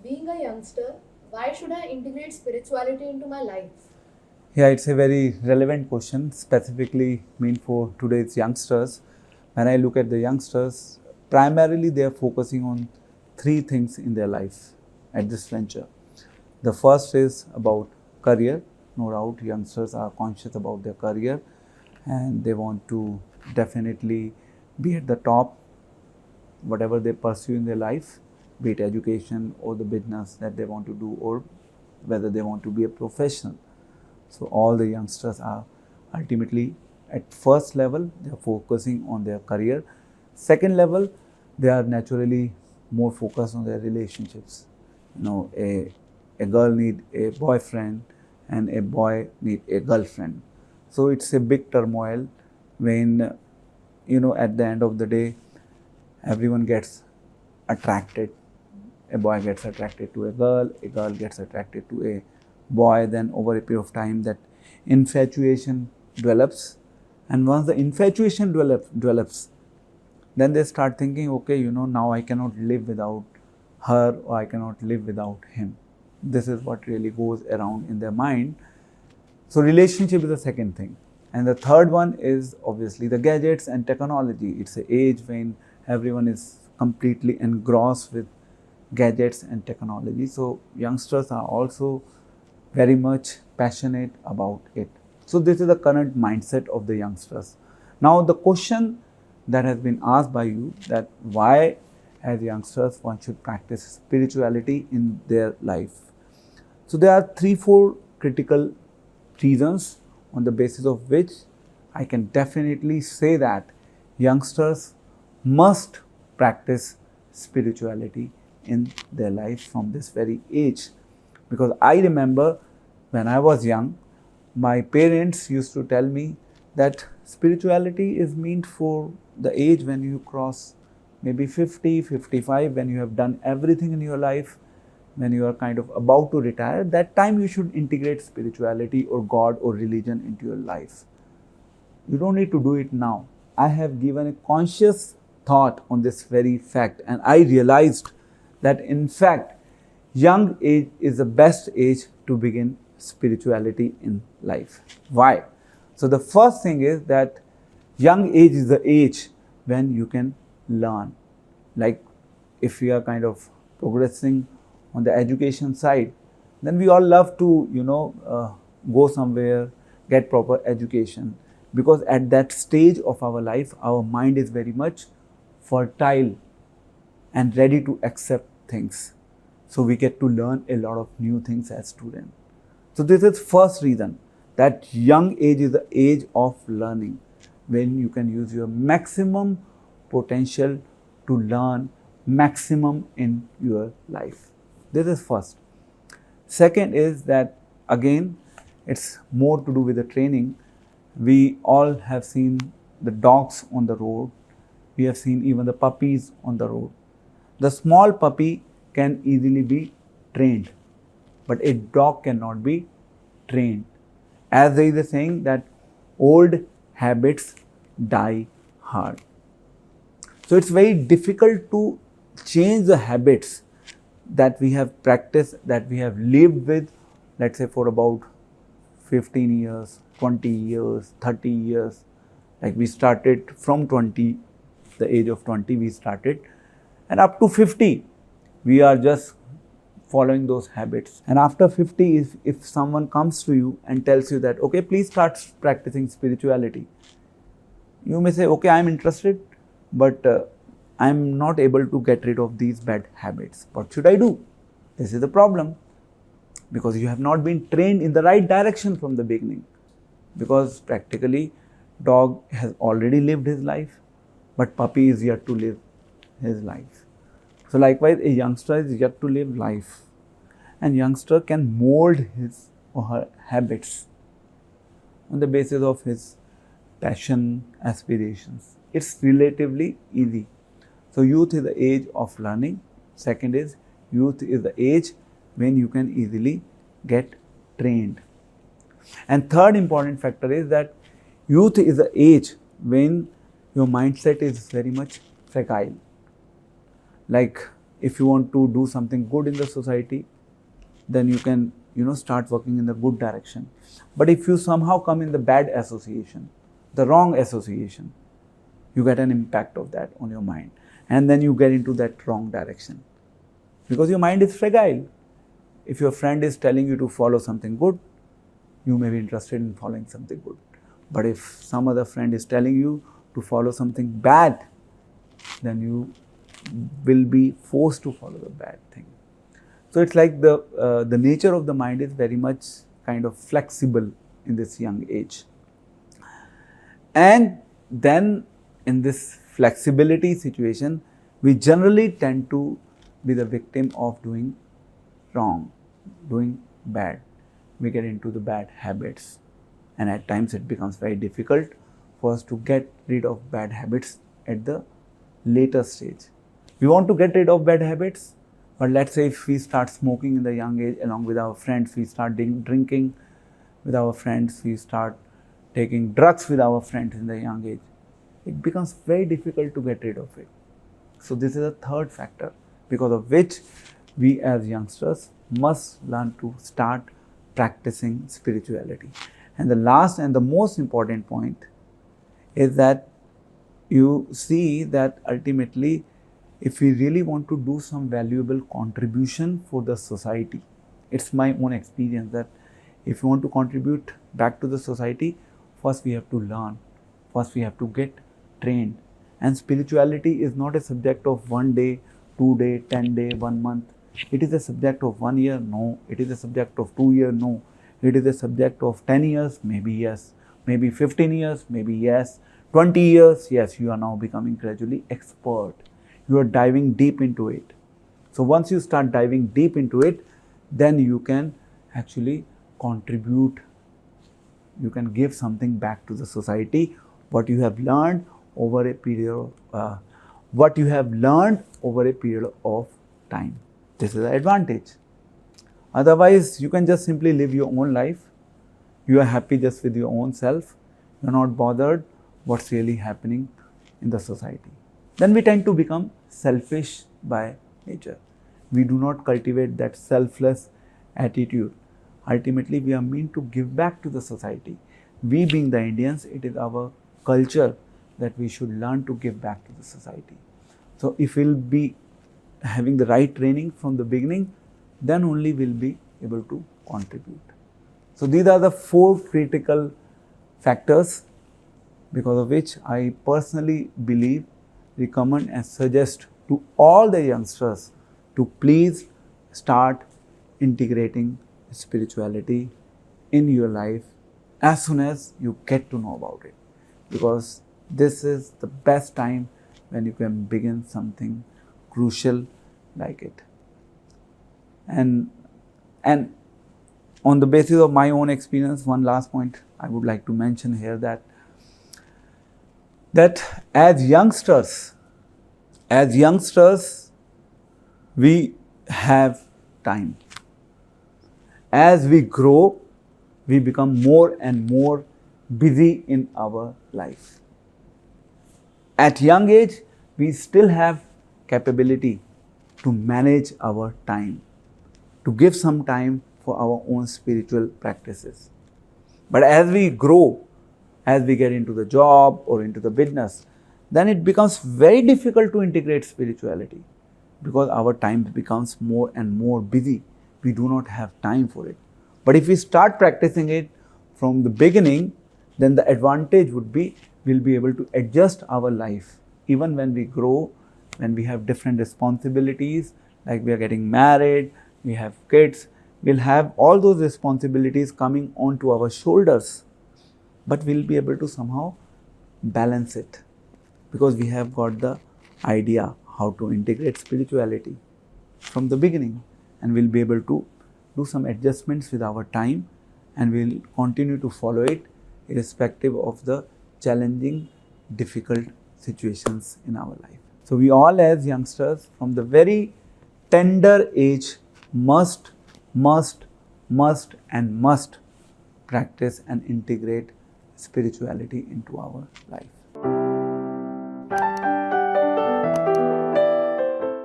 Being a youngster, why should I integrate spirituality into my life? Yeah, it's a very relevant question, specifically meant for today's youngsters. When I look at the youngsters, primarily they are focusing on three things in their life at this venture. The first is about career. No doubt, youngsters are conscious about their career and they want to definitely be at the top, whatever they pursue in their life, be it education or the business that they want to do, or whether they want to be a professional. So all the youngsters are ultimately at first level, they are focusing on their career. Second level, they are naturally more focused on their relationships. A girl need a boyfriend and a boy need a girlfriend. So it's a big turmoil when, at the end of the day, everyone gets attracted. A boy gets attracted to a girl gets attracted to a boy. Then over a period of time, that infatuation develops, and once the infatuation develops, then they start thinking, okay, now I cannot live without her, or I cannot live without him. This is what really goes around in their mind. So relationship is the second thing. And the third one is obviously the gadgets and technology. It's an age when everyone is completely engrossed with gadgets and technology. So youngsters are also very much passionate about it. So this is the current mindset of the youngsters. Now the question that has been asked by you, that why as youngsters one should practice spirituality in their life. So there are 3-4 critical reasons on the basis of which I can definitely say that youngsters must practice spirituality in their life from this very age. Because I remember when I was young, my parents used to tell me that spirituality is meant for the age when you cross maybe 50, 55, when you have done everything in your life, when you are kind of about to retire. That time you should integrate spirituality or God or religion into your life. You don't need to do it now. I have given a conscious thought on this very fact, and I realized that in fact young age is the best age to begin spirituality in life. Why? So the first thing is that young age is the age when you can learn. Like if we are kind of progressing on the education side, then we all love to go somewhere, get proper education, because at that stage of our life our mind is very much fertile and ready to accept things. So we get to learn a lot of new things as students. So this is first reason, that young age is the age of learning, when you can use your maximum potential to learn maximum in your life. This is first. Second is that again it's more to do with the training. We all have seen the dogs on the road. We have seen even the puppies on the road. The small puppy can easily be trained, but a dog cannot be trained. As there is a saying that old habits die hard. So it's very difficult to change the habits that we have practiced, that we have lived with, let's say for about 15 years, 20 years, 30 years. Like we started from 20, the age of 20 we started, and up to 50 we are just following those habits. And after 50, if someone comes to you and tells you that, okay, please start practicing spirituality, you may say, okay, I'm interested, but I'm not able to get rid of these bad habits. What should I do? This is the problem, because you have not been trained in the right direction from the beginning. Because practically dog has already lived his life, but puppy is yet to live his life. So likewise, a youngster is yet to live life, and youngster can mold his or her habits on the basis of his passion, aspirations. It's relatively easy. So youth is the age of learning. Second is, youth is the age when you can easily get trained. And third important factor is that youth is the age when your mindset is very much fragile. Like if you want to do something good in the society, then you can, start working in the good direction. But if you somehow come in the bad association, the wrong association, you get an impact of that on your mind, and then you get into that wrong direction, because your mind is fragile. If your friend is telling you to follow something good, you may be interested in following something good. But if some other friend is telling you to follow something bad, then you will be forced to follow the bad thing. So it's like the nature of the mind is very much kind of flexible in this young age. And then in this flexibility situation, we generally tend to be the victim of doing wrong, doing bad. We get into the bad habits, and at times it becomes very difficult for us to get rid of bad habits at the later stage. We want to get rid of bad habits, but let's say if we start smoking in the young age along with our friends, we start drinking with our friends, we start taking drugs with our friends in the young age, it becomes very difficult to get rid of it. So this is a third factor because of which we as youngsters must learn to start practicing spirituality. And the last and the most important point is that you see that ultimately, if we really want to do some valuable contribution for the society, it's my own experience that if you want to contribute back to the society, first we have to learn, first we have to get trained. And spirituality is not a subject of 1 day, 2 day, 10 day, 1 month. It is a subject of 1 year, no. It is a subject of 2 years, no. It is a subject of 10 years, maybe yes. Maybe 15 years, maybe yes. 20 years, yes, you are now becoming gradually expert. You are diving deep into it. So once you start diving deep into it, then you can actually contribute. You can give something back to the society, what you have learned over a period of time. This is the advantage. Otherwise, you can just simply live your own life. You are happy just with your own self. You are not bothered what's really happening in the society. Then we tend to become selfish by nature. We do not cultivate that selfless attitude. Ultimately, we are meant to give back to the society. We being the Indians, it is our culture that we should learn to give back to the society. So if we'll be having the right training from the beginning, then only we'll be able to contribute. So these are the 4 critical factors because of which I personally believe, recommend and suggest to all the youngsters to please start integrating spirituality in your life as soon as you get to know about it, because this is the best time when you can begin something crucial like it. And on the basis of my own experience, one last point I would like to mention here, that as youngsters, we have time. As we grow, we become more and more busy in our life. At young age, we still have capability to manage our time, to give some time for our own spiritual practices. But as we grow, as we get into the job or into the business, then it becomes very difficult to integrate spirituality because our time becomes more and more busy. We do not have time for it. But if we start practicing it from the beginning, then the advantage would be we'll be able to adjust our life even when we grow, when we have different responsibilities, like we are getting married, we have kids, we'll have all those responsibilities coming onto our shoulders, but we'll be able to somehow balance it because we have got the idea how to integrate spirituality from the beginning, and we'll be able to do some adjustments with our time, and we'll continue to follow it irrespective of the challenging, difficult situations in our life. So we all as youngsters from the very tender age must practice and integrate spirituality into our life.